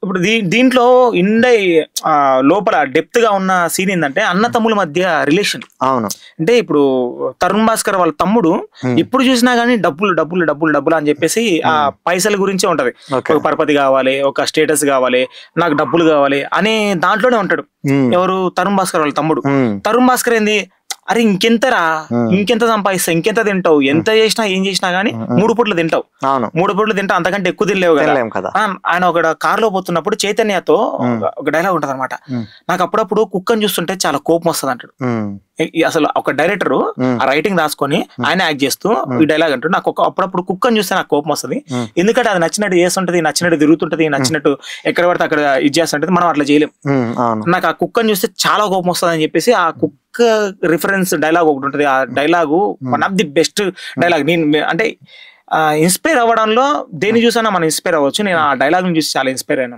ఇప్పుడు దీంట్లో ఇండై లోపల డెప్త్ గా ఉన్న సీన్ ఏంటంటే అన్న తమ్ముల మధ్య రిలేషన్. అవును. అంటే ఇప్పుడు తరుణ్ భాస్కర్ వాళ్ళ తమ్ముడు ఎప్పుడు చూసినా గానీ డబ్బులు డబ్బులు డబ్బులు డబ్బులు అని చెప్పేసి ఆ పైసల గురించే ఉంటది. ఒక పరపతి కావాలి, ఒక స్టేటస్ కావాలి, నాకు డబ్బులు కావాలి అనే దాంట్లోనే ఉంటాడు. ఎవరు? తరుణ్ భాస్కర్ వాళ్ళ తమ్ముడు. తరుణ్ భాస్కర్ ఏంది, అరే ఇంకెంతరా, ఇంకెంత సంపాదిస్తా, ఇంకెంత తింటావు, ఎంత చేసినా ఏం చేసినా గానీ 3 పూట్లు తింటావు, 3 పూట్లు తింటావు, అంతకంటే ఎక్కువ తినలేవు కదా. ఆయన ఒక కార్ లో పోతున్నప్పుడు చైతన్యతో ఒక డైలాగ్ ఉంటది అనమాట, నాకు అప్పుడప్పుడు కుక్కని చూస్తుంటే చాలా కోపం వస్తుంది అంటాడు. అసలు ఒక డైరెక్టర్ ఆ రైటింగ్ రాసుకొని ఆయన యాక్ట్ చేస్తూ ఈ డైలాగ్ అంటాడు, నాకు అప్పుడప్పుడు కుక్కని చూస్తే నాకు కోపం వస్తుంది, ఎందుకంటే అది నచ్చినట్టు చేస్తుంటది, నచ్చినట్టు తిరుగుతుంటది, నచ్చినట్టు ఎక్కడ పడితే అక్కడ ఇది చేస్తుంటది, మనం అట్లా చేయలేం. నాకు ఆ కుక్కని చూస్తే చాలా కోపం వస్తుంది అని చెప్పేసి ఆ కుక్క రిఫరెన్స్ డైలాగ్ ఒకటి ఉంటది. ఆ dialogue one of the best dialogue. నేను అంటే ఇన్స్పైర్ అవ్వడంలో దేని చూసినా మనం ఇన్స్పైర్ అవ్వచ్చు. నేను ఆ డైలాగ్ చూసి చాలా ఇన్స్పైర్ అయినా.